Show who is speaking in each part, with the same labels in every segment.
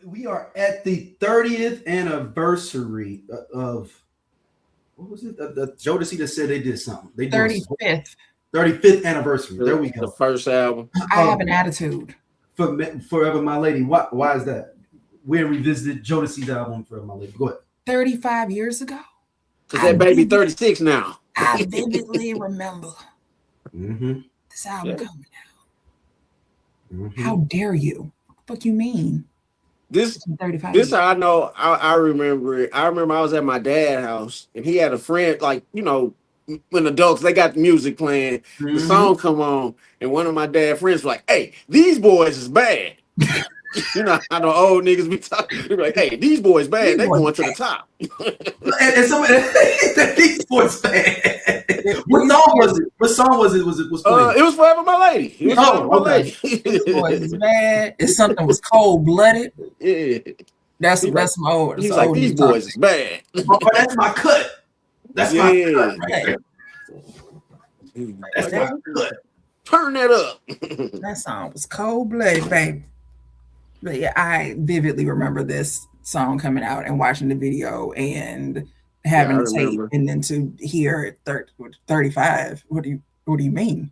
Speaker 1: We are at the 30th anniversary of what was it? The Jodeci that said they did something. They doing
Speaker 2: 35th.
Speaker 1: 35th anniversary. There we
Speaker 3: The
Speaker 1: go.
Speaker 3: first album.
Speaker 2: I have an attitude.
Speaker 1: For Forever My Lady. Why is that? We revisited Jodeci's album Forever My Lady. Go ahead.
Speaker 2: 35 years ago.
Speaker 3: Cause that baby 36 now.
Speaker 2: I vividly remember this album
Speaker 3: Yeah.
Speaker 2: coming out. How dare you? What the fuck you mean?
Speaker 3: This
Speaker 2: 35
Speaker 3: this
Speaker 2: years.
Speaker 3: I know. I remember it. I remember I was at my dad's house and he had a friend, like, you know, when adults they got the music playing, the song come on, and one of my dad's friends was like, "Hey, these boys is bad." You know how the old niggas be talking. They be like, "Hey, these boys bad.
Speaker 2: These
Speaker 3: They
Speaker 2: boys
Speaker 3: going to the top."
Speaker 1: And somebody these boys bad. What song was it? What song was it? Was playing?
Speaker 3: It was Forever My Lady. It was Forever My Lady.
Speaker 2: These boys is bad. If something was cold blooded,
Speaker 3: Yeah.
Speaker 2: that's my old.
Speaker 3: He's like, these boys is bad.
Speaker 1: Oh, that's my cut. That's my cut right there. That's my cut.
Speaker 3: Turn that up.
Speaker 2: That song was cold blooded, baby. But yeah, I vividly remember this song coming out and watching the video and having the tape, and then to hear it 35. What do you mean?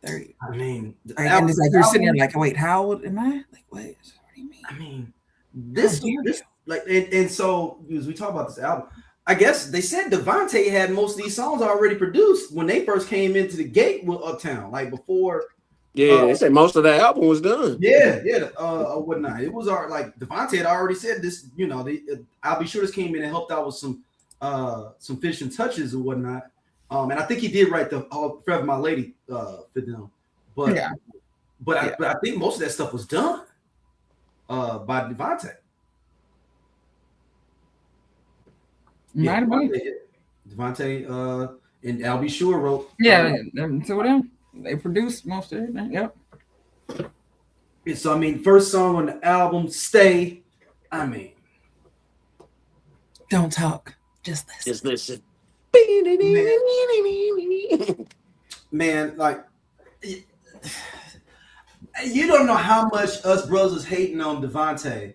Speaker 2: 30.
Speaker 1: I mean,
Speaker 2: and it's like you're sitting there like, wait, how old am I? Like, what do you mean?
Speaker 1: I mean, this like, and so as we talk about this album, I guess they said DeVante had most of these songs already produced when they first came into the gate with Uptown, like before.
Speaker 3: Yeah, they said most of that album was done.
Speaker 1: Yeah, whatnot. It was like DeVante had already said this. You know, I'll Be Sure this came in and helped out with some finishing touches or whatnot. And I think he did write the Forever My Lady for them. But I think most of that stuff was done by DeVante. DeVante and I'll Be Sure wrote.
Speaker 2: Yeah, two of them. They produced most of it. Yep.
Speaker 1: So I mean, first song on the album, "Stay." I mean,
Speaker 2: don't talk, just listen.
Speaker 3: Just listen.
Speaker 1: Man, like, you don't know how much us brothers hating on DeVante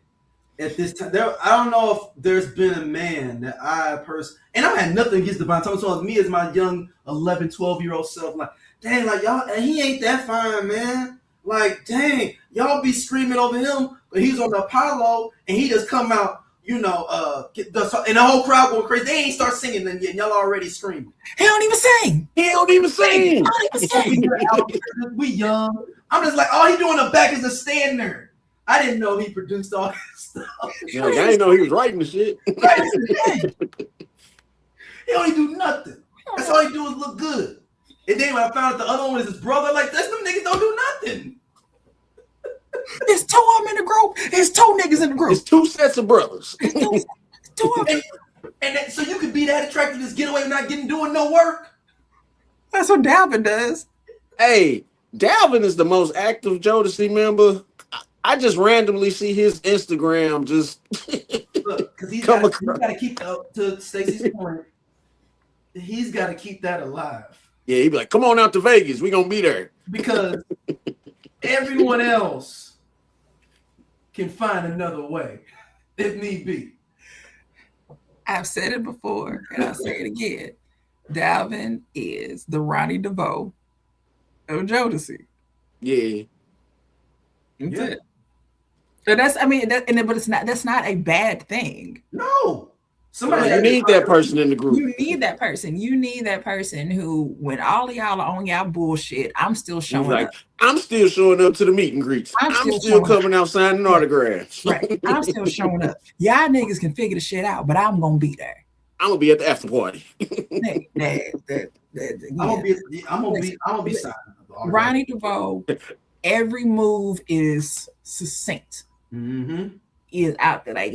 Speaker 1: at this time. I don't know if there's been a man that and I had nothing against DeVante. I'm talking me as my young 11, 12-year-old self, like, dang, like y'all, he ain't that fine, man. Like, dang, y'all be screaming over him, but he's on the Apollo and he just come out, you know, and the whole crowd going crazy. They ain't start singing then yet. Y'all already screaming.
Speaker 2: He don't even sing.
Speaker 1: We young. I'm just like, all he doing in the back is a stand there. I didn't know he produced all this stuff.
Speaker 3: Yeah, I didn't know he was writing the shit.
Speaker 1: He only do nothing. That's all he do is look good. And then when I found out the other one is his brother, like, that's them niggas don't do nothing.
Speaker 2: There's two of them in the group. There's two niggas in the group.
Speaker 3: It's two sets of brothers.
Speaker 1: Two of them. And so you could be that attractive, just get away with not doing no work.
Speaker 2: That's what Dalvin does.
Speaker 3: Hey, Dalvin is the most active Jodeci member. I just randomly see his Instagram just
Speaker 1: look, because he's got to keep up to Stacey's point. He's got to keep that alive.
Speaker 3: Yeah, he'd be like, "Come on out to Vegas. We're gonna be there."
Speaker 1: Because everyone else can find another way if need be.
Speaker 2: I've said it before, and I'll say it again. Dalvin is the Ronnie DeVoe of Jodeci.
Speaker 3: Yeah.
Speaker 2: That's it. So that's, I mean, but that's not a bad thing.
Speaker 1: No.
Speaker 3: You need that person in the group.
Speaker 2: You need that person. You need that person who, when all of y'all are on y'all bullshit, I'm still showing up.
Speaker 3: I'm still showing up to the meet and greets. I'm still coming out signing autographs.
Speaker 2: Right. I'm still showing up. Y'all niggas can figure the shit out, but I'm gonna be there.
Speaker 3: I'm gonna be at the after party.
Speaker 1: I'm gonna be signing.
Speaker 2: Ronnie DeVoe, every move is succinct.
Speaker 1: Mm-hmm.
Speaker 2: Is out there. Like,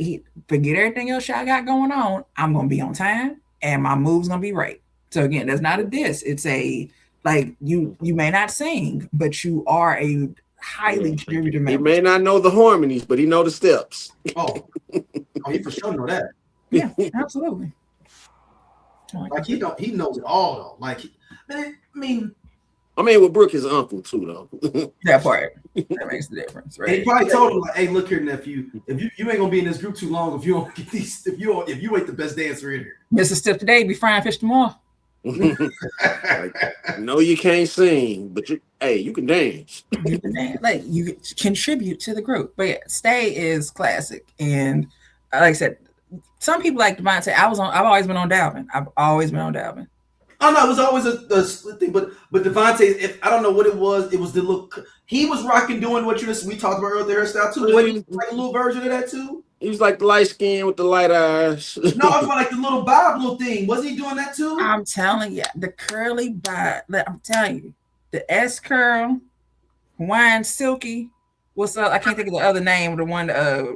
Speaker 2: forget everything else y'all got going on. I'm gonna be on time and my move's gonna be right. So again, that's not a diss. It's a, like, you may not sing, but you are a highly distributed member.
Speaker 3: He may not know the harmonies, but he know the steps.
Speaker 1: Oh, he for sure know that.
Speaker 2: Yeah, absolutely.
Speaker 1: Like he knows it all though. Like, I mean,
Speaker 3: I mean, with Brooke is uncle too, though.
Speaker 2: That part. That makes the difference, right?
Speaker 1: And he probably told him like, "Hey, look here, nephew. If you ain't gonna be in this group too long, if you don't get these, if you ain't the best dancer in here."
Speaker 2: Miss a step today, be frying fish tomorrow.
Speaker 3: Like, no, you can't sing, but you can dance.
Speaker 2: You can dance. Like you contribute to the group. But yeah, Stay is classic. And like I said, some people like DeVante. I've always been on Dalvin.
Speaker 1: Oh no, it was always a split thing, but DeVante, I don't know what it was the look he was rocking, doing what we talked about earlier, hairstyle too. Wasn't like a little version of that too?
Speaker 3: He was like the light skin with the light eyes.
Speaker 1: No, I was like the little bob little thing. Wasn't he doing that too?
Speaker 2: I'm telling you, the curly bob. I'm telling you, the S curl, Hawaiian silky. What's up? I can't think of the other name. The one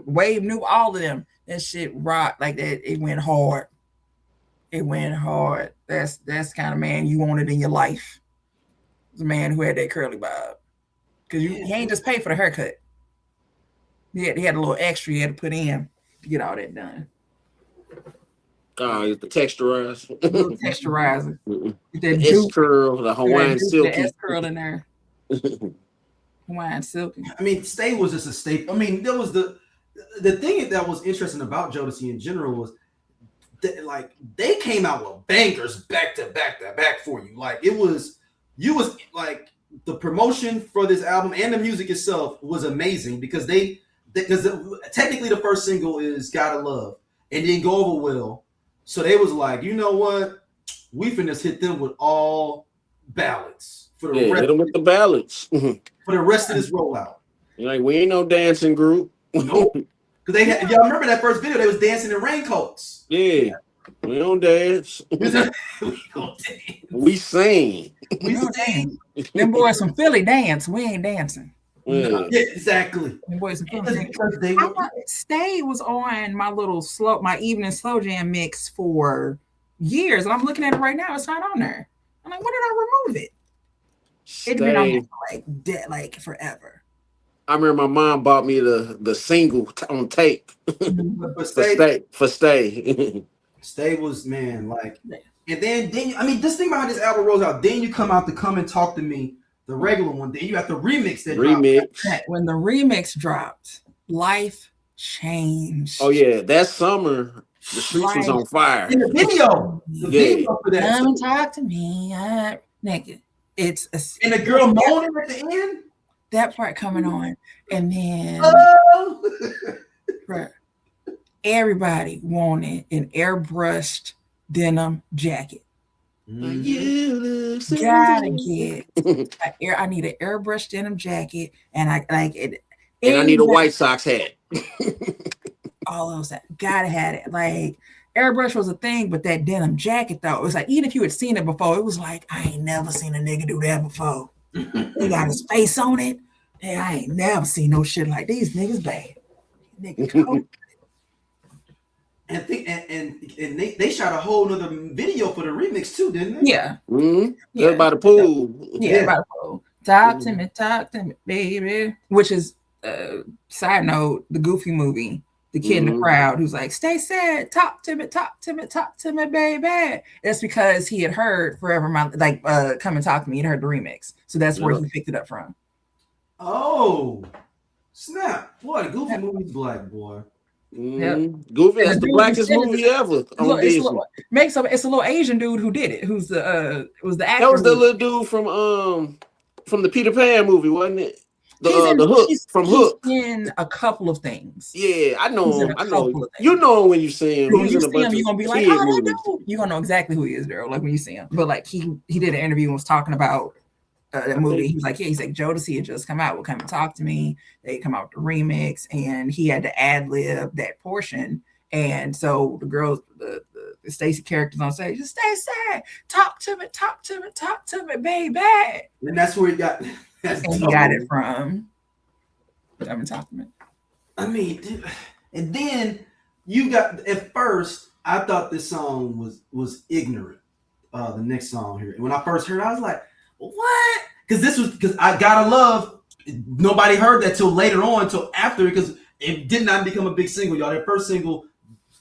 Speaker 2: Wave knew all of them. That shit rocked like that. It went hard. It went hard. That's the kind of man you wanted in your life. The man who had that curly bob. Because he ain't just pay for the haircut. He had a little extra he had to put in to get all that done.
Speaker 3: The texturizer.
Speaker 2: The little texturizer.
Speaker 3: The S curl, the Hawaiian silky.
Speaker 2: The S curl in there. Hawaiian silky.
Speaker 1: I mean, Stay was just a staple. I mean, there was the thing that was interesting about Jodeci in general was that, like, they came out with bangers back to back for you. Like, you was like, the promotion for this album and the music itself was amazing because technically the first single is Gotta Love and didn't go over well. So they was like, you know what? We finna hit them with all ballads for the rest.
Speaker 3: Hit them with the ballads
Speaker 1: for the rest of this rollout.
Speaker 3: You're like, we ain't no dancing group.
Speaker 1: Nope. Because y'all remember that first video? They was dancing in raincoats.
Speaker 3: Yeah, we don't dance.
Speaker 1: We don't dance.
Speaker 3: We sing.
Speaker 2: We don't dance. Them boys from Philly dance. We ain't dancing.
Speaker 1: Yeah, exactly.
Speaker 2: Them boys from Philly Stay was on my evening slow jam mix for years, and I'm looking at it right now. It's not on there. I'm like, when did I remove it? It's been on there for like forever.
Speaker 3: I remember my mom bought me the single on tape for Stay.
Speaker 1: Stay was, man, like, and then I mean, this thing behind this album rolls out. Then you come out to Come and Talk to Me, the regular one. Then you have the remix that dropped.
Speaker 2: When the remix dropped, life changed.
Speaker 3: Oh yeah, that summer the streets was on fire.
Speaker 1: In the video, video for that.
Speaker 2: Come and talk to me, nigga.
Speaker 1: And the girl moaning at the end.
Speaker 2: That part coming on, and then everybody wanted an airbrushed denim jacket.
Speaker 3: Mm-hmm.
Speaker 2: Gotta get. I need an airbrushed denim jacket, and I like it.
Speaker 3: And I need a White Sox hat.
Speaker 2: All those that gotta have it. Like airbrush was a thing, but that denim jacket though, it was like even if you had seen it before, it was like I ain't never seen a nigga do that before. They got his face on it. Hey, I ain't never seen no shit like these niggas bad. Nigga cold.
Speaker 1: And they shot a whole nother video for the remix too, didn't they?
Speaker 2: Yeah.
Speaker 3: Mm-hmm. Yeah. By the pool.
Speaker 2: Yeah, by the pool. Talk to me, baby. Which is side note, the Goofy movie. The kid in the crowd who's like, stay sad, talk to me, baby. That's because he had heard Forever My Come and Talk to Me. He'd heard the remix. So that's where he picked it up from.
Speaker 1: Oh, snap. Boy, the Goofy movie's black, boy.
Speaker 3: Yep. Goofy is the blackest movie ever.
Speaker 2: It's a little Asian dude who did it. Who's the actor?
Speaker 3: That was the little dude from the Peter Pan movie, wasn't it? The Hook from Hook.
Speaker 2: In a couple of things.
Speaker 3: Yeah, I know him. I know. You know him when you see him.
Speaker 2: When you see him, you're gonna be like, "Oh, that dude." You're gonna know exactly who he is, girl. Like when you see him. But like he did an interview and was talking about that movie. He was like, he's like, Jodeci had just come out. Will come and talk to me. They come out with the remix, and he had to ad lib that portion. And so the girls, the Stacey characters on stage, just stay sad, talk to me, baby.
Speaker 1: And that's where he got.
Speaker 2: And he got it from. Come and talk to me.
Speaker 1: I mean, and then you got at first. I thought this song was ignorant. The next song here. And when I first heard it, I was like, what? Because I Gotta Love, nobody heard that till later on, till after, because it did not become a big single, y'all. Their first single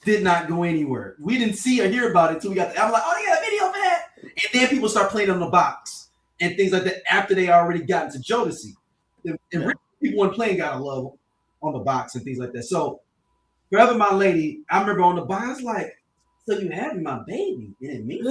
Speaker 1: did not go anywhere. We didn't see or hear about it until we got the album. Like, oh, they got a video for that. And then people start playing on the box. and things like that after they already got into Jodeci. And people weren't playing Gotta Love on the box and things like that. So Forever My Lady, I remember on the box, I was like, so you having my baby? And it means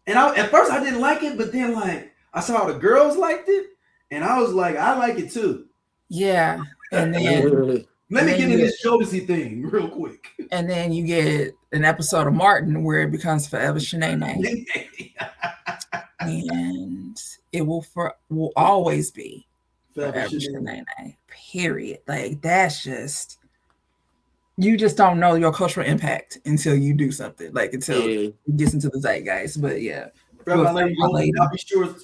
Speaker 1: and at first I didn't like it, but then like I saw the girls liked it, and I was like, I like it too.
Speaker 2: Yeah. And then
Speaker 1: let me get into this Jodeci thing real quick.
Speaker 2: And then you get an episode of Martin where it becomes Forever Shanae. And it will always be Forever Shanae. Period. Like that's just, you just don't know your cultural impact until you do something. Like until it gets into the zeitgeist. But yeah.
Speaker 1: Forever My Lady, I'll be sure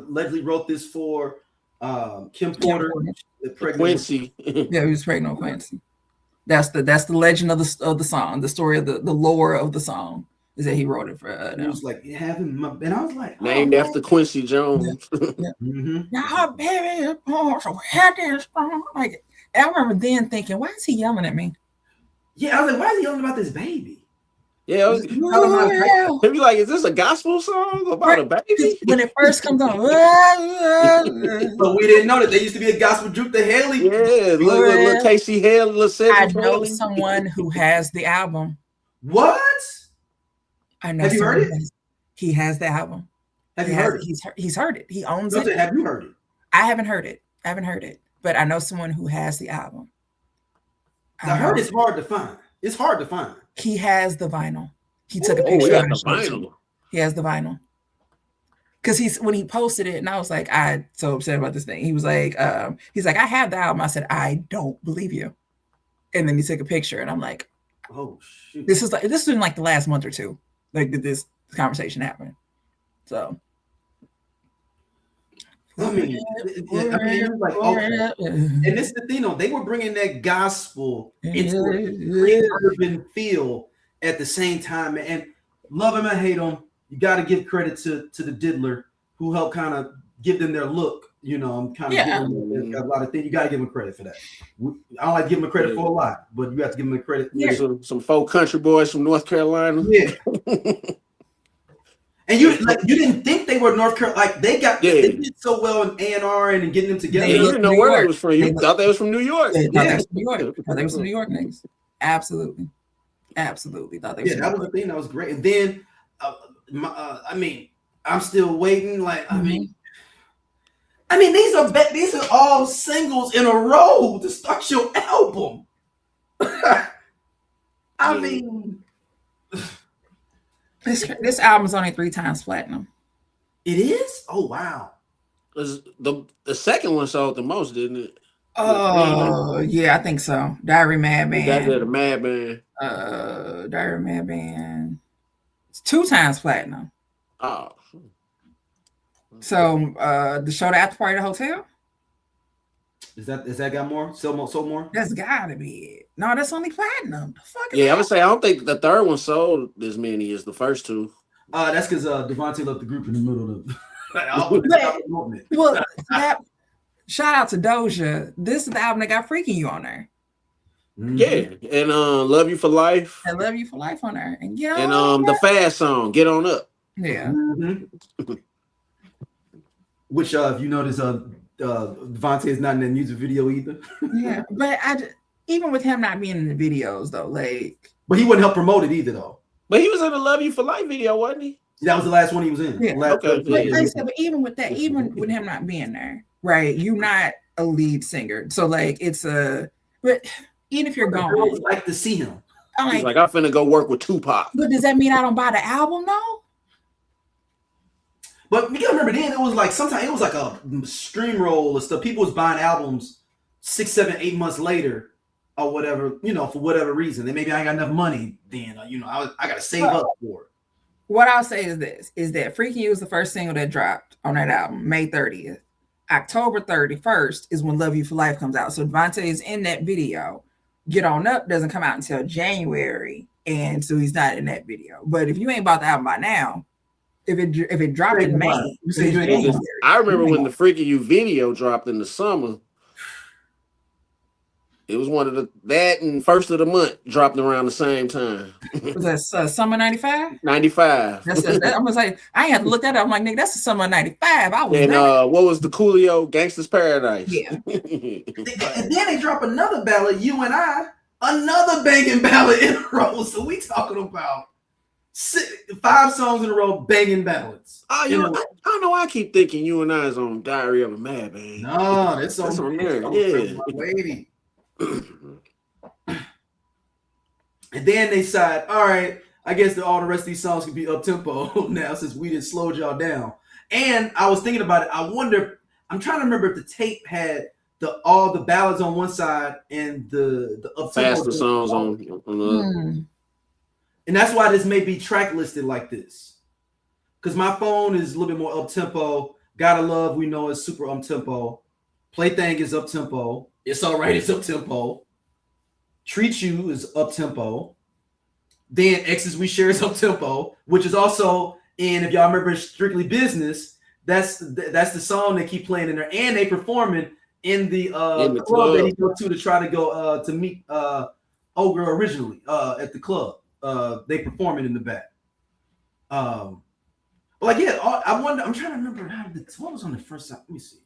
Speaker 1: Leslie wrote this for Kim Porter.
Speaker 3: Quincy.
Speaker 2: Yeah, he was pregnant on Quincy. That's the legend of the song. The story of the lore of the song is that he wrote it for.
Speaker 1: It was like having my, and I was like,
Speaker 3: named after Quincy Jones.
Speaker 2: Yeah. Now, baby, so like I remember then thinking, why is he yelling at me?
Speaker 1: Yeah, I was like, why is he yelling about this baby?
Speaker 3: Yeah, he'd be like, is this a gospel song about a baby?
Speaker 2: When it first comes on,
Speaker 1: but we didn't know that there used to be a gospel group, the Haley.
Speaker 3: Yeah, little Casey Haley.
Speaker 2: I know someone who has the album.
Speaker 1: What?
Speaker 2: I know.
Speaker 1: Have you heard it?
Speaker 2: He has the album.
Speaker 1: Have you heard it?
Speaker 2: He's heard it. He owns it.
Speaker 1: Have you heard it?
Speaker 2: I haven't heard it. But I know someone who has the album.
Speaker 1: I heard it's hard to find. It's hard to find.
Speaker 2: He has the vinyl. He took a picture of the vinyl. He has the vinyl. Because when he posted it, and I was like, I'm so upset about this thing. He was like, I have the album. I said, I don't believe you. And then he took a picture, and I'm like,
Speaker 1: oh shoot.
Speaker 2: This is in like the last month or two. Like did this conversation happen? So
Speaker 1: I mean, it was like, okay. And this is the thing, though. They were bringing that gospel into a urban feel at the same time. And love him and hate him, you got to give credit to the diddler who helped kind of give them their look. You know, I'm kind of giving them a lot of things. You got to give them credit for that. I don't like to give them credit for a lot, but you have to give them credit.
Speaker 3: Yeah. Some folk country boys from North Carolina.
Speaker 1: Yeah. And you didn't think they were North Carolina. Like they did so well in A&R and getting them together.
Speaker 3: You didn't know where it was from. You thought they was from New York.
Speaker 2: They thought they was from New York niggas. Absolutely thought they.
Speaker 1: Yeah, that was the thing. That was great. And then, I mean, I'm still waiting. Like, I mean, these are all singles in a row to start your album. I mean.
Speaker 2: This album's only 3 times platinum.
Speaker 1: It is? Oh wow!
Speaker 3: The second one sold the most, didn't it?
Speaker 2: Oh yeah, I think so. Diary Madman.
Speaker 3: That did a Madman.
Speaker 2: Diary Madman. It's 2 times platinum.
Speaker 3: Oh.
Speaker 2: So the show, The After Party at the Hotel.
Speaker 1: Is that got more? Sold more?
Speaker 2: That's gotta be it. No, that's only platinum. The fuck is
Speaker 3: I
Speaker 2: that?
Speaker 3: would say I don't think the third one sold as many as the first 2.
Speaker 1: That's because DeVante left the group in the middle of
Speaker 2: shout out to Doja. This is the album that got Freaking You on there.
Speaker 1: Mm-hmm.
Speaker 3: Yeah, and Love You for Life.
Speaker 2: And Love You for Life on there. And
Speaker 3: the fast song, Get On Up.
Speaker 2: Yeah.
Speaker 1: Mm-hmm. Which if you notice DeVante is not in that music video either.
Speaker 2: Yeah, but even with him not being in the videos though, like.
Speaker 1: But he wouldn't help promote it either though.
Speaker 3: But he was in the Love You for Life video, wasn't he?
Speaker 1: That was the last one he was in.
Speaker 2: Yeah.
Speaker 3: Okay.
Speaker 2: But even with that, even with him not being there, right? You're not a lead singer, so like it's but even if you're gone,
Speaker 1: I would like to see him.
Speaker 3: He's like, I'm finna go work with Tupac.
Speaker 2: But does that mean I don't buy the album though?
Speaker 1: But you gotta remember then it was like sometimes it was like a stream roll or stuff. People was buying albums 6, 7, 8 months later or whatever, for whatever reason. Then maybe I ain't got enough money then, I gotta save up for it.
Speaker 2: What I'll say is this, is that Freaking You was the first single that dropped on that album, May 30th. October 31st is when Love You for Life comes out. So DeVante is in that video. Get On Up doesn't come out until January, and so he's not in that video. But if you ain't bought the album by now, if it dropped in May,
Speaker 3: I remember when the Freaking You video dropped in the summer, It was one of that and First of the Month dropped around the same time.
Speaker 2: Was that summer 95?
Speaker 3: 95.
Speaker 2: I'm gonna say I ain't have to look that up. I'm like, nigga, that's the summer 95. I was
Speaker 3: and
Speaker 2: there.
Speaker 3: what was the Coolio Gangsta's Paradise?
Speaker 2: Yeah.
Speaker 1: And then they drop another ballad, You and I, another banging ballad in a row. So we talking about 5 songs in a row, banging ballads.
Speaker 3: Oh, I don't know why I keep thinking You and I is on Diary of a Madman.
Speaker 1: No, that's on
Speaker 3: there.
Speaker 1: Yeah. My lady. And then they decide, all right, I guess all the rest of these songs can be up tempo now since we didn't slow y'all down. And I was thinking about it. I wonder, I'm trying to remember if the tape had all the ballads on one side and the up tempo
Speaker 3: faster songs on the other.
Speaker 1: And that's why this may be track listed like this. Because my phone is a little bit more up tempo. Gotta Love, we know, is super up tempo. Plaything is up tempo. It's Alright, it's up tempo. Treat You is up tempo. Then X's We Share is up tempo, which is also in, if y'all remember Strictly Business, that's the song they keep playing in there, and they performing in the club that he go to try to go to meet Ogre originally at the club. They performing in the back. I wonder. I'm trying to remember what was on the first side. Let me see.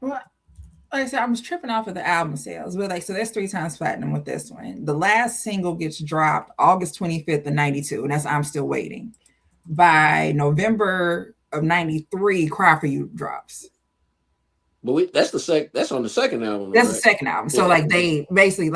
Speaker 2: Well, like I said, I was tripping off of the album sales, but so there's 3 times platinum with this one. The last single gets dropped August 25th of 92, and that's I'm Still Waiting. By November of 93, Cry For You drops.
Speaker 3: But that's on the second album.
Speaker 2: That's
Speaker 3: right?
Speaker 2: the second album. So like they basically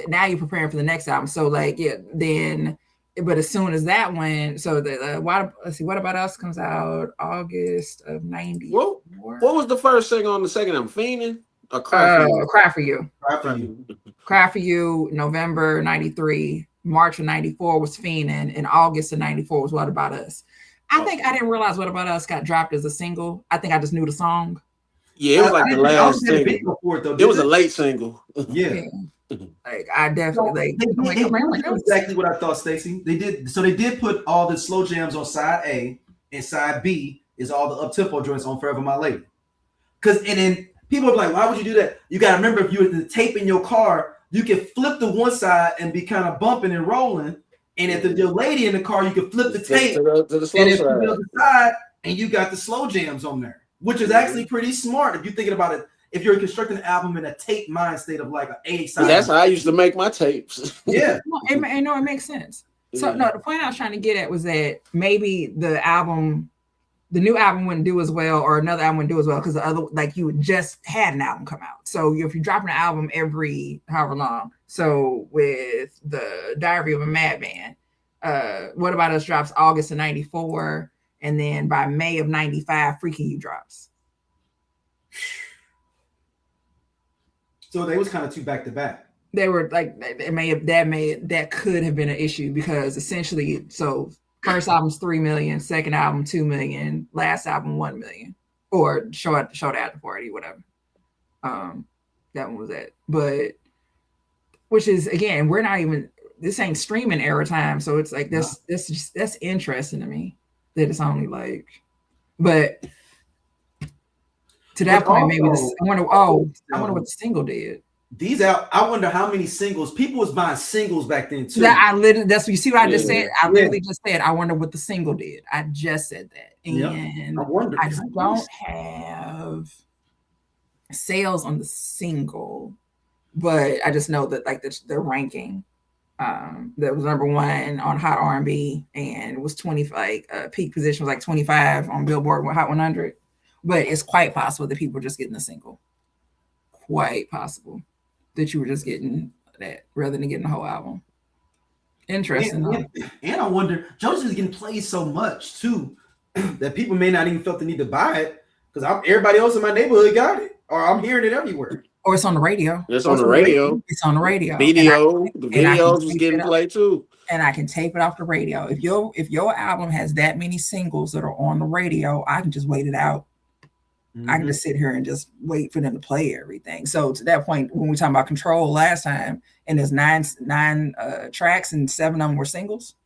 Speaker 2: now you're preparing for the next album. So then. But as soon as that one, so let's see, What About Us comes out August of 94.
Speaker 3: What was the first single on the second album? Fiendin'? Or
Speaker 2: Cry For You?
Speaker 1: Cry For You.
Speaker 2: Cry For You, November 93. March of 94 was Fiendin', and August of 94 was What About Us. I think I didn't realize What About Us got dropped as a single. I think I just knew the song.
Speaker 3: Yeah, it was like the last single. It was a late single.
Speaker 1: Yeah.
Speaker 2: Like I definitely
Speaker 1: exactly what I thought, Stacey. They did put all the slow jams on side A, and side B is all the up tempo joints on Forever My Lady. And then people are like, why would you do that? You gotta remember, if you were the tape in your car, you can flip the one side and be kind of bumping and rolling. And if your lady in the car, you can flip the tape
Speaker 3: to the slow
Speaker 1: and
Speaker 3: side.
Speaker 1: the other side, and you got the slow jams on there, which is actually pretty smart if you're thinking about it. If you're constructing an album in a tape mind state of like an A side.
Speaker 3: That's how I used to make my tapes.
Speaker 1: Yeah.
Speaker 2: It makes sense. So no, the point I was trying to get at was that maybe the new album wouldn't do as well, or another album wouldn't do as well because the other, like, you would just had an album come out. So if you're dropping an album every however long, so with the Diary of a Madman, What About Us drops August of 94, and then by May of 95, Freaking You drops.
Speaker 1: So they was kind of 2 back to back.
Speaker 2: They were like, that could have been an issue because essentially, so first album's 3 million, second album 2 million, last album 1 million, or show at the after party, whatever. That one was it. But which is, again, we're not even, this ain't streaming era time, so it's like that's interesting to me that it's only like, but to that point, maybe I wonder what the single did.
Speaker 1: I wonder how many singles people was buying singles back then too.
Speaker 2: That's what you see what I just said. I literally just said I wonder what the single did. I just said that, and I don't have sales on the single, but I just know that like the ranking that was number 1 on Hot R&B, and it was 20 peak position was like 25 on Billboard Hot 100. But it's quite possible that people were just getting a single. Quite possible that you were just getting that rather than getting the whole album. Interesting.
Speaker 1: And I wonder, Jodeci is getting played so much too that people may not even felt the need to buy it because everybody else in my neighborhood got it, or I'm hearing it everywhere.
Speaker 2: Or it's on the radio.
Speaker 3: It's on the radio.
Speaker 2: It's on the radio.
Speaker 3: The videos was getting played too.
Speaker 2: And I can tape it off the radio. If your album has that many singles that are on the radio, I can just wait it out. Mm-hmm. I can just sit here and just wait for them to play everything. So to that point, when we talking about Control last time, and there's nine tracks and 7 of them were singles.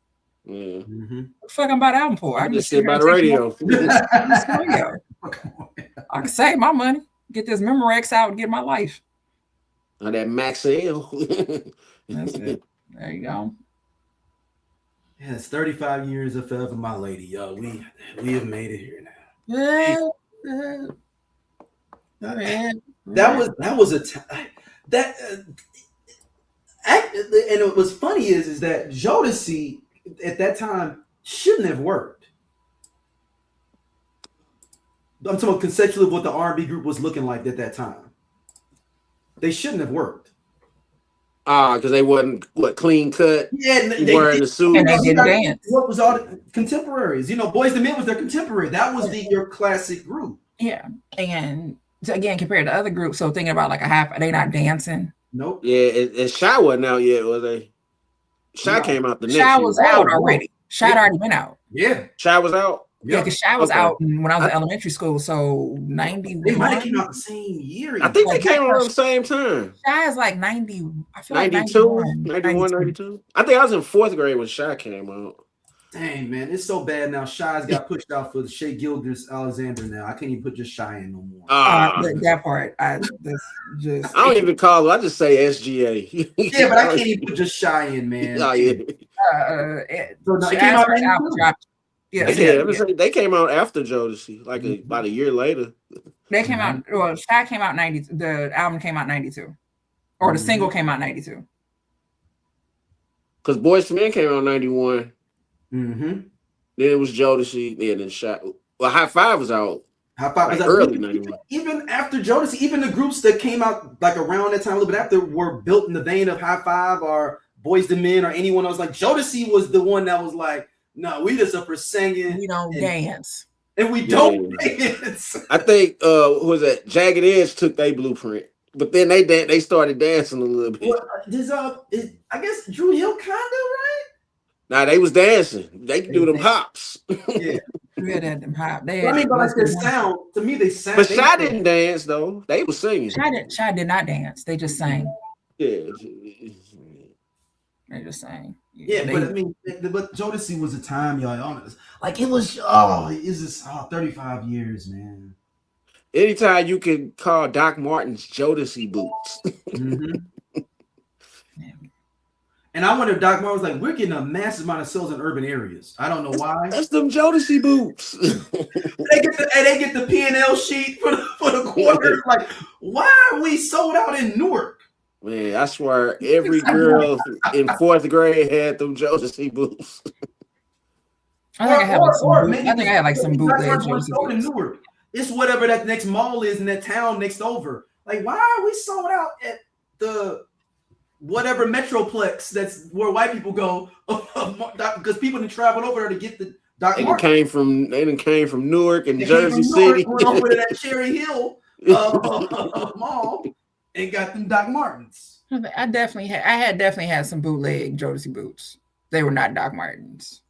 Speaker 3: Mm-hmm.
Speaker 2: What the fuck I'm about album for? I can
Speaker 3: just sit by the radio.
Speaker 2: I can save my money, get this Memorex out, and get my life.
Speaker 3: That Maxell.
Speaker 2: That's it. There you go.
Speaker 1: Yeah, it's 35 years of Forever My Lady, yo. We have made it here now.
Speaker 2: Yeah.
Speaker 1: That was a that and what was funny is that Jodeci at that time shouldn't have worked. I'm talking about conceptually what the R&B group was looking like at that time. They shouldn't have worked.
Speaker 3: Because they wasn't clean cut.
Speaker 1: Yeah,
Speaker 3: they wearing the suit.
Speaker 2: And they didn't dance.
Speaker 1: What was all the contemporaries? You know, Boys II Men was their contemporary. That was your classic group.
Speaker 2: Yeah, and again compared to other groups. So thinking about like a half, they not dancing.
Speaker 1: Nope.
Speaker 3: Yeah, and Shy wasn't out yet, was they? Shy came out the next
Speaker 2: Shy
Speaker 3: year.
Speaker 2: was out already. Shy had already been out.
Speaker 1: Yeah.
Speaker 3: Shy was out?
Speaker 2: Yeah, because Shy was out when I was in elementary school, so 91.
Speaker 1: They might have came out the same year.
Speaker 3: I think they came out at the same time.
Speaker 2: Shy is like 90. I feel
Speaker 3: 92,
Speaker 2: like
Speaker 3: 91, 92. I think I was in 4th grade when Shy came out.
Speaker 1: Dang, man, it's so bad now. Shy's got pushed out for the Shea Gilgis Alexander now. I can't even put just Shy in no more.
Speaker 2: That part, I
Speaker 3: don't even call it. I just say SGA.
Speaker 1: Yeah, but I can't even put just Shy in, man.
Speaker 3: Oh, yeah.
Speaker 1: It came out
Speaker 3: they came out after Jodeci, like about a year later.
Speaker 2: They came out. Well, Shy came out 90. The album came out 92, or the single came out 92.
Speaker 3: Because Boys II Men came out 91.
Speaker 1: Mm-hmm.
Speaker 3: Then it was Jodeci. Then Shy. Well, High Five was out.
Speaker 1: High Five was out
Speaker 3: early 91.
Speaker 1: Even after Jodeci, even the groups that came out like around that time, a little bit after, were built in the vein of High Five or Boys II Men or anyone else. Like Jodeci was the one that was like, no, we just up for singing.
Speaker 2: We don't dance.
Speaker 1: And we don't dance.
Speaker 3: I think who was that? Jagged Edge took their blueprint. But then they started dancing a little bit.
Speaker 1: Well, I guess Drew Hill kind of, right?
Speaker 3: Nah, they was dancing. They could do them hops.
Speaker 1: Yeah.
Speaker 2: We had them hop.
Speaker 1: But like their sound, to me, they sound.
Speaker 3: But Shy didn't dance though. They was singing.
Speaker 2: Shy did not dance. They just sang.
Speaker 3: Yeah.
Speaker 2: They just sang.
Speaker 1: Yeah, but I mean, but Jodeci was a time, y'all. Honest, like it was. It's just 35 years, man.
Speaker 3: Anytime you can call Doc Martens Jodeci boots.
Speaker 1: Mm-hmm. And I wonder if Doc Martin was like, we're getting a massive amount of sales in urban areas. I don't know why.
Speaker 3: That's them Jodeci boots.
Speaker 1: they get the P&L sheet for the quarter. Like, why are we sold out in Newark?
Speaker 3: Man, I swear every girl in 4th grade had them Jodeci boots.
Speaker 2: I think I had like some bootleg Jodeci boots.
Speaker 1: Newark. It's whatever that next mall is in that town next over. Like, why are we sold out at the whatever Metroplex that's where white people go? Because people didn't travel over there to get the Doc Martens.
Speaker 3: They came from Newark and Jersey City.
Speaker 1: Went over to that Cherry Hill mall and got them Doc Martens.
Speaker 2: I definitely had some bootleg Jodeci boots. They were not Doc Martens.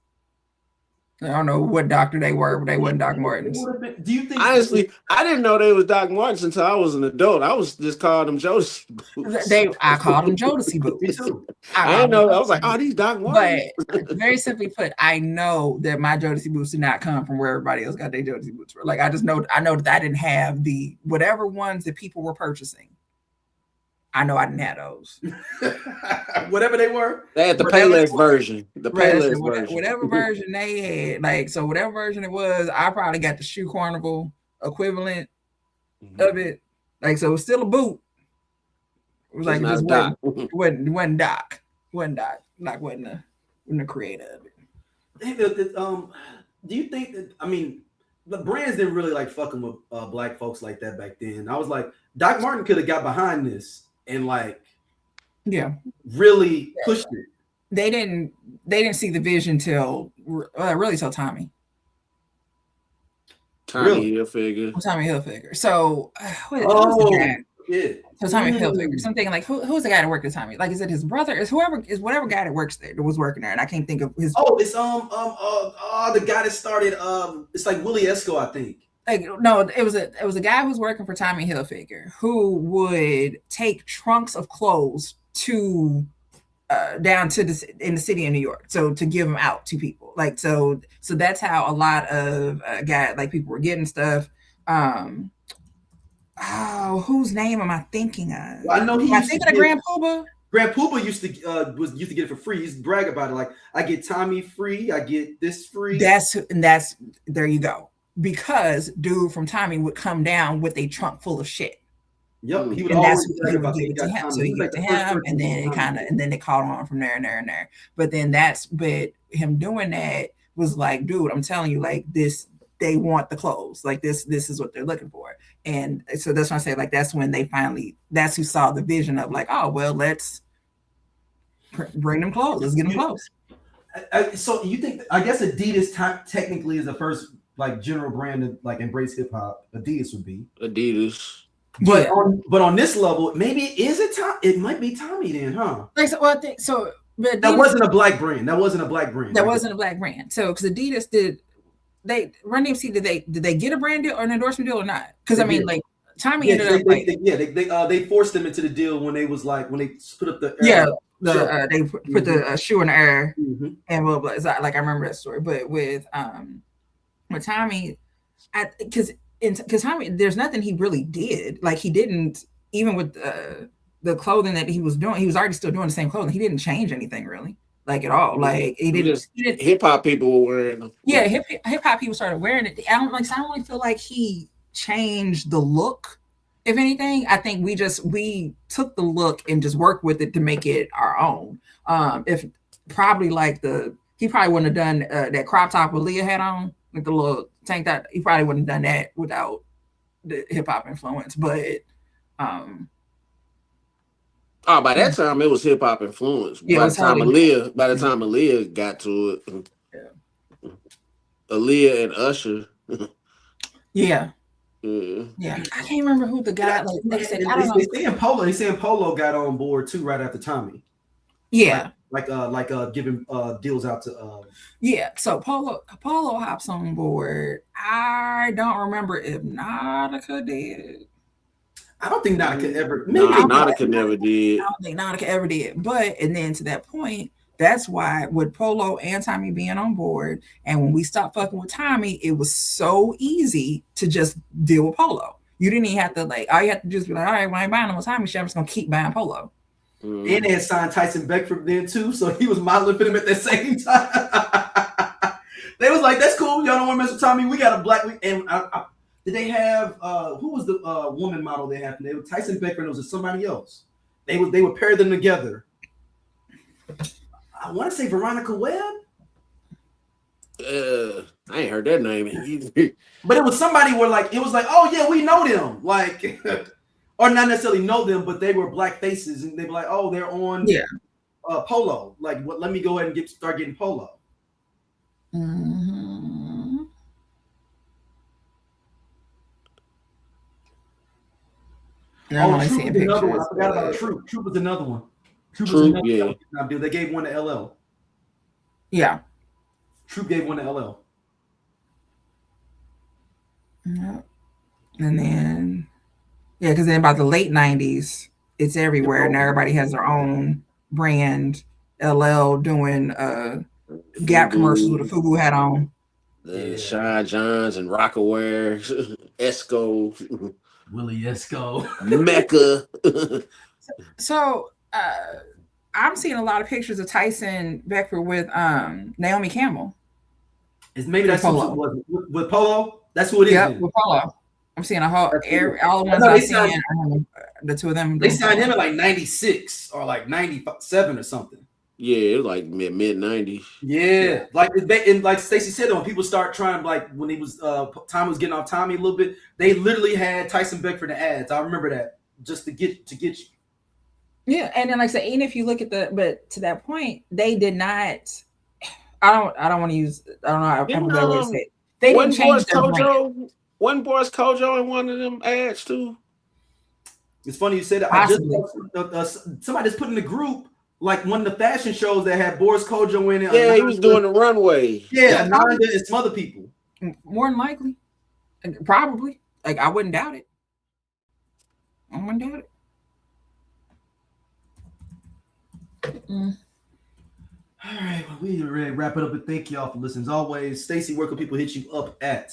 Speaker 2: I don't know what doctor they were, but they weren't Doc Martens.
Speaker 1: Do you think?
Speaker 3: Honestly, I didn't know they was Doc Martens until I was an adult. I was just calling them Jodeci boots.
Speaker 2: I called them Jodeci boots.
Speaker 1: Me too.
Speaker 3: I didn't know. I was like, oh, these Doc Martens.
Speaker 2: But very simply put, I know that my Jodeci boots did not come from where everybody else got their Jodeci boots from. Like I know that I didn't have the whatever ones that people were purchasing. I know I didn't have those.
Speaker 1: Whatever they were.
Speaker 3: They had the Payless version. The Payless version.
Speaker 2: Whatever version they had. Like, so whatever version it was, I probably got the Shoe Carnival equivalent of it. Like, so it was still a boot. It was like, it just wasn't Doc. Wasn't Doc. Like, wasn't the creator of it.
Speaker 1: Do you think that, I mean, the brands didn't really like fucking with black folks like that back then. I was like, Doc Martin could have got behind this and like, really pushed it.
Speaker 2: They didn't see the vision till really till Tommy
Speaker 3: Hilfiger.
Speaker 2: Tommy Hilfiger. So who's the guy?
Speaker 1: Yeah.
Speaker 2: So Tommy Hilfiger. So I'm thinking like, who's the guy that worked at Tommy? Like, is it his brother? Is whatever guy that works there that was working there? And I can't think of his.
Speaker 1: Oh, it's the guy that started. It's like Willie Esco, I think.
Speaker 2: Like, no, it was a guy who was working for Tommy Hilfiger who would take trunks of clothes to down to in the city of New York, so to give them out to people. Like, so that's how a lot of guys, like, people were getting stuff. Oh, whose name am I thinking of?
Speaker 1: Well, I know he
Speaker 2: Am I
Speaker 1: used to
Speaker 2: thinking of
Speaker 1: get
Speaker 2: Grand Pooba?
Speaker 1: Grand Pooba used to get it for free. He used to brag about it, like I get Tommy free, I get this free.
Speaker 2: That's there you go. Because dude from Tommy would come down with a trunk full of shit.
Speaker 1: Yep, he would
Speaker 2: And that's
Speaker 1: always
Speaker 2: who
Speaker 1: brag
Speaker 2: he would
Speaker 1: about
Speaker 2: give
Speaker 1: he
Speaker 2: it to
Speaker 1: got
Speaker 2: him.
Speaker 1: Tommy.
Speaker 2: So
Speaker 1: He
Speaker 2: he
Speaker 1: was
Speaker 2: give
Speaker 1: like
Speaker 2: it to
Speaker 1: the first
Speaker 2: him,
Speaker 1: person
Speaker 2: and
Speaker 1: to
Speaker 2: then
Speaker 1: get
Speaker 2: it
Speaker 1: Tommy.
Speaker 2: kind of, and then they caught on from there and there and there. But then but him doing that was like, dude, I'm telling you, like this, they want the clothes. Like this is what they're looking for. And so that's why I say, like, that's when that's who saw the vision of like, oh well, let's bring them clothes. Let's get them clothes.
Speaker 1: So you think? I guess Adidas technically is the first like general brand to like embrace hip hop. Adidas would be
Speaker 3: Adidas.
Speaker 1: But on this level, maybe it might be Tommy then, huh?
Speaker 2: Like, so, well, I think so. But Adidas,
Speaker 1: that wasn't a black brand. That wasn't a black brand.
Speaker 2: That wasn't a black brand. So because Adidas did. Run DMC, did they get a brand deal or an endorsement deal or not? Because I mean, like Tommy ended up
Speaker 1: they forced them into the deal when they put up the
Speaker 2: they put the shoe in the air and blah blah. Like I remember that story, but with Tommy, because Tommy, there's nothing he really did. Like he didn't, even with the clothing that he was doing, he was already still doing the same clothing. He didn't change anything really. Like at all, like he didn't.
Speaker 3: Hip hop people were wearing them.
Speaker 2: Yeah, hip hop people started wearing it. I don't really feel like he changed the look. If anything, I think we took the look and just worked with it to make it our own. If probably like he probably wouldn't have done that crop top with Leah had on, like the little tank top. He probably wouldn't have done that without the hip hop influence. But
Speaker 3: by that time it was hip hop influence.
Speaker 2: Yeah,
Speaker 3: by the time Aaliyah got to it, Aaliyah and Usher.
Speaker 2: Yeah. I can't remember who the guy. Like they said, I don't know.
Speaker 1: They saying Polo got on board too right after Tommy.
Speaker 2: Yeah.
Speaker 1: Like giving deals out to.
Speaker 2: Yeah. So Polo hops on board. I don't remember if Nautica did.
Speaker 1: I don't think Nautica ever.
Speaker 3: Nautica never did.
Speaker 2: I don't think Nautica ever did. But and then to that point, that's why with Polo and Tommy being on board, and when we stopped fucking with Tommy, it was so easy to just deal with Polo. You didn't even have to all you have to do is be like, all right, well, I ain't buying no more Tommy shit. I'm just gonna keep buying Polo.
Speaker 1: And they had signed Tyson Beckford then too, so he was modeling for them at the same time. They was like, "That's cool. Y'all don't want to mess with Tommy. We got a black." And did they have who was the woman model they had? They were Tyson Beckford. And it was somebody else. They would pair them together. I want to say Veronica Webb.
Speaker 3: I ain't heard that name either.
Speaker 1: But it was somebody where it was like, oh yeah, we know them, or not necessarily know them, but they were black faces, and they were like, oh, they're on Polo. Like, what? Let me go ahead and start getting Polo.
Speaker 2: Mm-hmm.
Speaker 1: Troop was another one. I forgot about Troop. Troop was another one.
Speaker 3: Troop, yeah.
Speaker 1: They gave one to LL.
Speaker 2: Yeah.
Speaker 1: Troop gave one to LL.
Speaker 2: Yeah. And then, because then by the late 90s, it's everywhere, and everybody has their own brand. LL doing Gap commercials with a FUBU hat on.
Speaker 3: Sean Johns and Rockaware, Esco,
Speaker 1: Willie Esco,
Speaker 3: Mecca.
Speaker 1: So
Speaker 2: I'm seeing a lot of pictures of Tyson Beckford with Naomi Campbell.
Speaker 1: Maybe that's Polo. With Polo? That's who it is.
Speaker 2: Yeah, with Polo. I'm seeing all the ones I'm seeing. The two of them.
Speaker 1: They signed him at 96 or 97 or something.
Speaker 3: Yeah, it was like mid 90s.
Speaker 1: Yeah, like Stacey said, when people start trying, when he was Tommy was getting off Tommy a little bit, they literally had Tyson Beckford in the ads. I remember that, just to get you.
Speaker 2: Yeah, and then like I said, even if you look at but to that point, they did not. I don't want to use. I don't know. I have a better way to say it. They didn't change their brand.
Speaker 3: One Boris Kojo in one of them ads too.
Speaker 1: It's funny you said that. Somebody just put in the group one of the fashion shows that had Boris Kojo in it.
Speaker 3: Yeah, he was doing the runway.
Speaker 1: Yeah, Ananda and some other people.
Speaker 2: More than likely, probably. I wouldn't doubt it. I wouldn't doubt it.
Speaker 1: All right, well, we ready to wrap it up, and thank y'all for listening. As always, Stacey, where can people hit you up at?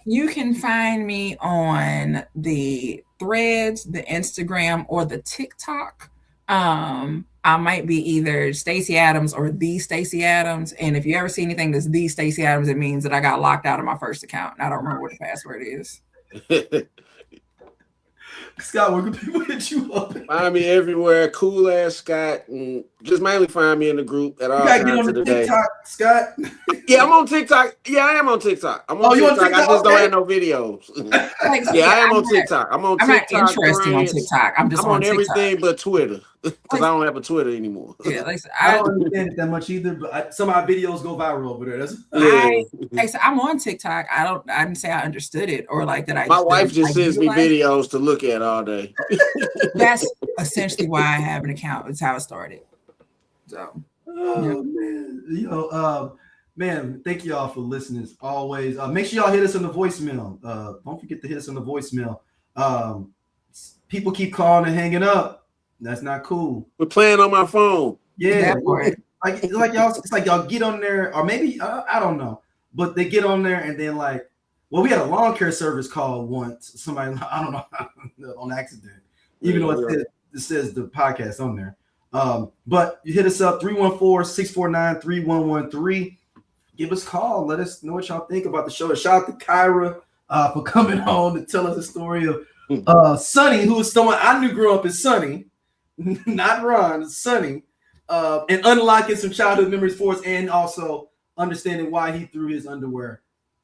Speaker 2: You can find me on the Threads, the Instagram, or the TikTok. I might be either Stacey Adams or the Stacey Adams. And if you ever see anything that's the Stacey Adams, it means that I got locked out of my first account. And I don't remember what the password is.
Speaker 1: Scott, where can people hit you up?
Speaker 3: Find me everywhere, Cool Ass Scott, and just mainly find me in the group at all times of the day.
Speaker 1: TikTok, Scott.
Speaker 3: Yeah, I'm on TikTok. Yeah, I am on TikTok. I'm on TikTok. I just don't have no videos. Yeah, I am on TikTok. I'm on TikTok.
Speaker 2: I'm not interested on TikTok. I'm on
Speaker 3: everything but Twitter because I don't have a Twitter anymore.
Speaker 2: Yeah,
Speaker 1: I don't understand it that much either, but some of my videos go viral over there.
Speaker 2: I'm on TikTok. I didn't say I understood it or like that.
Speaker 3: My wife just sends me videos to look at all day.
Speaker 2: That's essentially why I have an account. It's how it started. So,
Speaker 1: man, thank y'all for listening as always. Make sure y'all hit us on the voicemail. Don't forget to hit us on the voicemail. People keep calling and hanging up. That's not cool.
Speaker 3: We're playing on my phone.
Speaker 1: Yeah, like y'all. It's like y'all get on there, or maybe I don't know, but they get on there and then like, well, we had a lawn care service call once. Somebody, I don't know, on accident, even though it says the podcast on there. But you hit us up 314-649-3113. Give us a call. Let us know what y'all think about the show. Shout out to Kyra for coming on to tell us the story of Sonny, who is someone I knew grew up as Sonny, not Ron, Sonny, and unlocking some childhood memories for us, and also understanding why he threw his underwear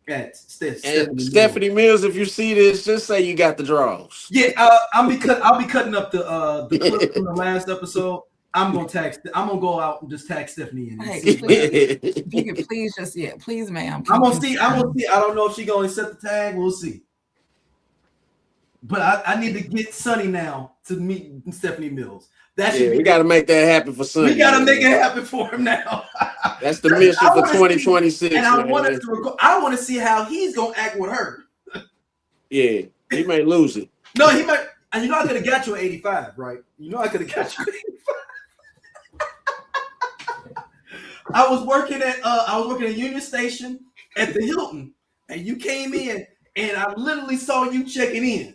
Speaker 1: at
Speaker 3: Stephanie Mills. If you see this, just say you got the draws.
Speaker 1: Yeah, I'll be cutting up the clip from the last episode. I'm gonna go out and just tag Stephanie in.
Speaker 2: Hey, if you could please please, ma'am.
Speaker 1: I'm gonna see. I don't know if she's gonna accept the tag. We'll see. But I need to get Sonny now to meet Stephanie Mills.
Speaker 3: We got to make that happen for Sonny.
Speaker 1: We got to make it happen for him now.
Speaker 3: That's the mission for 2026.
Speaker 1: And I want us to record. I want to see how he's gonna act with her.
Speaker 3: Yeah, he may lose it.
Speaker 1: No, he might. And I could have got you at 85, right? I could have got you at 85. I was working at Union Station at the Hilton, and you came in, and I literally saw you checking in,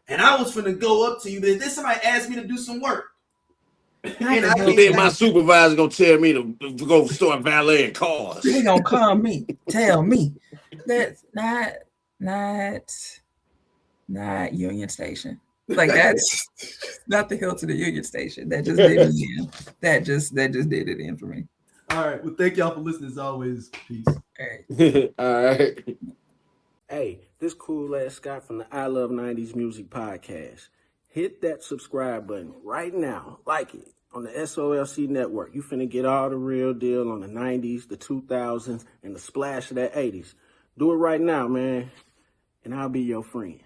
Speaker 1: and I was finna go up to you, but then somebody asked me to do some work.
Speaker 3: And then my supervisor gonna tell me to go start valeting cars.
Speaker 2: He gonna tell me that's not Union Station. Like that's not the Hilton to the Union Station. That just did it in. That just did it in for me.
Speaker 1: All right. Well, thank y'all for listening as always. Peace.
Speaker 3: All right. Hey, this Cool Ass Scott from the I Love 90s Music Podcast. Hit that subscribe button right now. Like it on the SOLC Network. You finna get all the real deal on the 90s, the 2000s, and the splash of that 80s. Do it right now, man, and I'll be your friend.